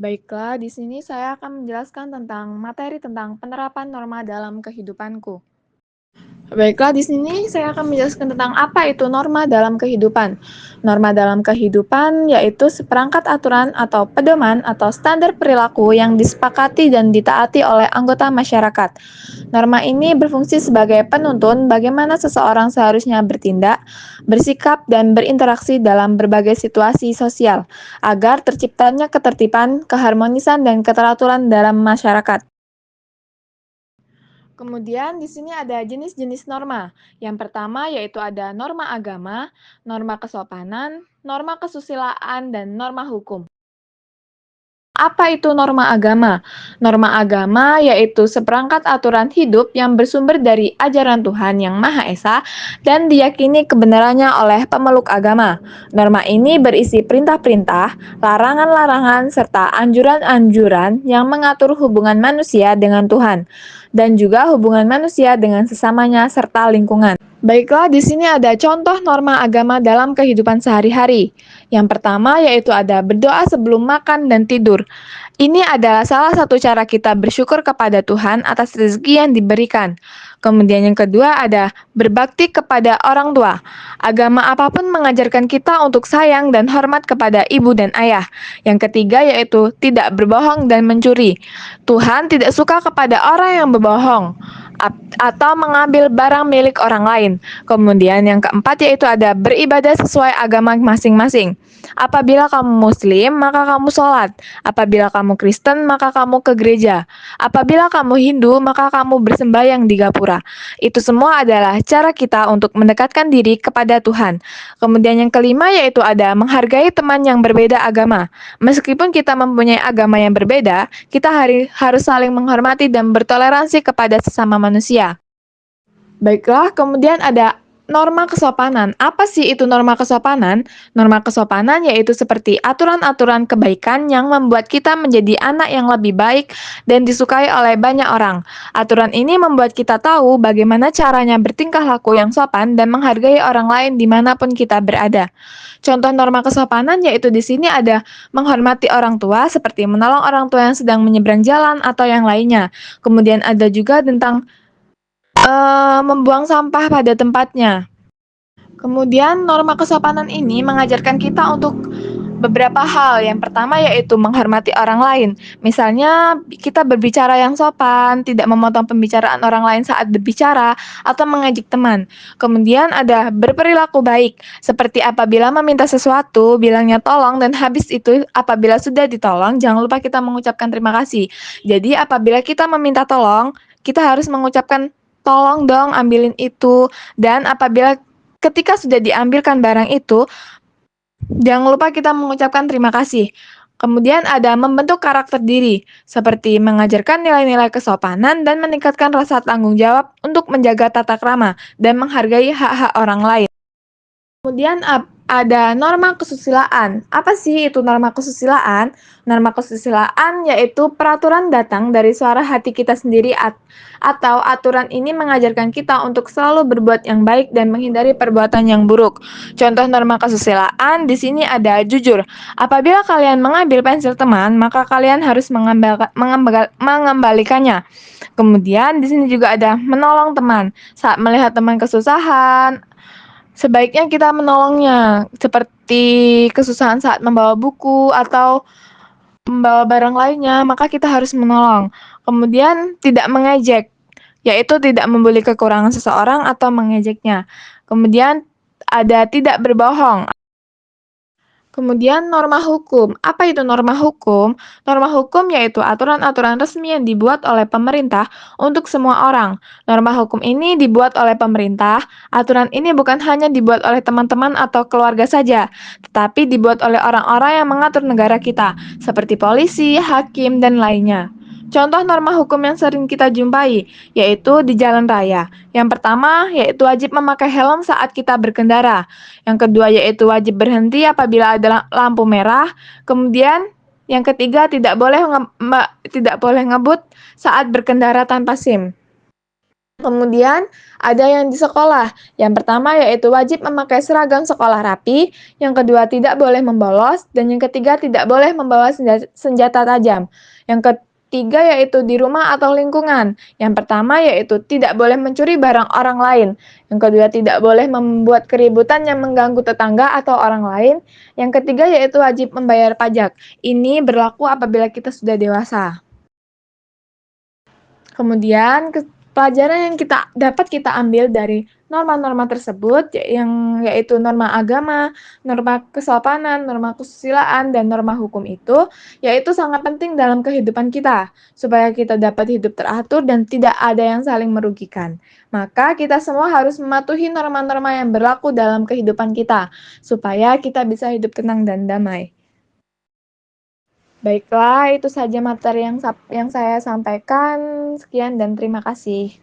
Baiklah, di sini saya akan menjelaskan tentang materi tentang penerapan norma dalam kehidupanku. Baiklah, di sini saya akan menjelaskan tentang apa itu norma dalam kehidupan. Norma dalam kehidupan yaitu seperangkat aturan atau pedoman atau standar perilaku yang disepakati dan ditaati oleh anggota masyarakat. Norma ini berfungsi sebagai penuntun bagaimana seseorang seharusnya bertindak, bersikap, dan berinteraksi dalam berbagai situasi sosial, agar terciptanya ketertiban, keharmonisan, dan keteraturan dalam masyarakat. Kemudian di sini ada jenis-jenis norma. Yang pertama yaitu ada norma agama, norma kesopanan, norma kesusilaan, dan norma hukum. Apa itu norma agama? Norma agama yaitu seperangkat aturan hidup yang bersumber dari ajaran Tuhan yang Maha Esa dan diyakini kebenarannya oleh pemeluk agama. Norma ini berisi perintah-perintah, larangan-larangan, serta anjuran-anjuran yang mengatur hubungan manusia dengan Tuhan dan juga hubungan manusia dengan sesamanya serta lingkungan. Baiklah, di sini ada contoh norma agama dalam kehidupan sehari-hari. Yang pertama yaitu ada berdoa sebelum makan dan tidur. Ini adalah salah satu cara kita bersyukur kepada Tuhan atas rezeki yang diberikan. Kemudian yang kedua ada berbakti kepada orang tua. Agama apapun mengajarkan kita untuk sayang dan hormat kepada ibu dan ayah. Yang ketiga yaitu tidak berbohong dan mencuri. Tuhan tidak suka kepada orang yang berbohong atau mengambil barang milik orang lain. Kemudian yang keempat yaitu ada beribadah sesuai agama masing-masing. Apabila kamu muslim, maka kamu sholat. Apabila kamu Kristen, maka kamu ke gereja. Apabila kamu Hindu, maka kamu bersembahyang di gapura. Itu semua adalah cara kita untuk mendekatkan diri kepada Tuhan. Kemudian yang kelima yaitu ada menghargai teman yang berbeda agama. Meskipun kita mempunyai agama yang berbeda, kita harus saling menghormati dan bertoleransi kepada sesama manusia. Baiklah, kemudian ada norma kesopanan. Apa sih itu norma kesopanan? Norma kesopanan yaitu seperti aturan-aturan kebaikan yang membuat kita menjadi anak yang lebih baik dan disukai oleh banyak orang. Aturan ini membuat kita tahu bagaimana caranya bertingkah laku yang sopan dan menghargai orang lain dimanapun kita berada. Contoh norma kesopanan yaitu di sini ada menghormati orang tua seperti menolong orang tua yang sedang menyeberang jalan atau yang lainnya. Kemudian ada juga tentang membuang sampah pada tempatnya. Kemudian norma kesopanan ini mengajarkan kita untuk beberapa hal. Yang pertama yaitu menghormati orang lain. Misalnya kita berbicara yang sopan, tidak memotong pembicaraan orang lain saat berbicara, atau mengejek teman. Kemudian ada berperilaku baik, seperti apabila meminta sesuatu, bilangnya tolong, dan habis itu apabila sudah ditolong, jangan lupa kita mengucapkan terima kasih. Jadi apabila kita meminta tolong, kita harus mengucapkan tolong dong ambilin itu, dan apabila ketika sudah diambilkan barang itu, jangan lupa kita mengucapkan terima kasih. Kemudian ada membentuk karakter diri, seperti mengajarkan nilai-nilai kesopanan dan meningkatkan rasa tanggung jawab untuk menjaga tata krama dan menghargai hak-hak orang lain. Kemudian ada norma kesusilaan. Apa sih itu norma kesusilaan? Norma kesusilaan yaitu peraturan datang dari suara hati kita sendiri atau aturan ini mengajarkan kita untuk selalu berbuat yang baik dan menghindari perbuatan yang buruk. Contoh norma kesusilaan di sini ada jujur. Apabila kalian mengambil pensil teman, maka kalian harus mengembalikannya. Kemudian di sini juga ada menolong teman. Saat melihat teman kesusahan, sebaiknya kita menolongnya, seperti kesusahan saat membawa buku atau membawa barang lainnya, maka kita harus menolong. Kemudian tidak mengejek, yaitu tidak membuli kekurangan seseorang atau mengejeknya. Kemudian ada tidak berbohong. Kemudian norma hukum. Apa itu norma hukum? Norma hukum yaitu aturan-aturan resmi yang dibuat oleh pemerintah untuk semua orang. Norma hukum ini dibuat oleh pemerintah. Aturan ini bukan hanya dibuat oleh teman-teman atau keluarga saja, tetapi dibuat oleh orang-orang yang mengatur negara kita, seperti polisi, hakim, dan lainnya. Contoh norma hukum yang sering kita jumpai, yaitu di jalan raya. Yang pertama, yaitu wajib memakai helm saat kita berkendara. Yang kedua, yaitu wajib berhenti apabila ada lampu merah. Kemudian, yang ketiga, tidak boleh ngebut saat berkendara tanpa SIM. Kemudian ada yang di sekolah. Yang pertama yaitu wajib memakai seragam sekolah rapi, yang kedua tidak boleh membolos, dan yang ketiga tidak boleh membawa senjata tajam. Yang ketiga yaitu di rumah atau lingkungan. Yang pertama yaitu tidak boleh mencuri barang orang lain. Yang kedua tidak boleh membuat keributan yang mengganggu tetangga atau orang lain. Yang ketiga yaitu wajib membayar pajak. Ini berlaku apabila kita sudah dewasa. Kemudian pelajaran yang dapat kita ambil dari norma-norma tersebut yang yaitu norma agama, norma kesopanan, norma kesusilaan, dan norma hukum itu yaitu sangat penting dalam kehidupan kita supaya kita dapat hidup teratur dan tidak ada yang saling merugikan. Maka kita semua harus mematuhi norma-norma yang berlaku dalam kehidupan kita supaya kita bisa hidup tenang dan damai. Baiklah, itu saja materi yang saya sampaikan. Sekian dan terima kasih.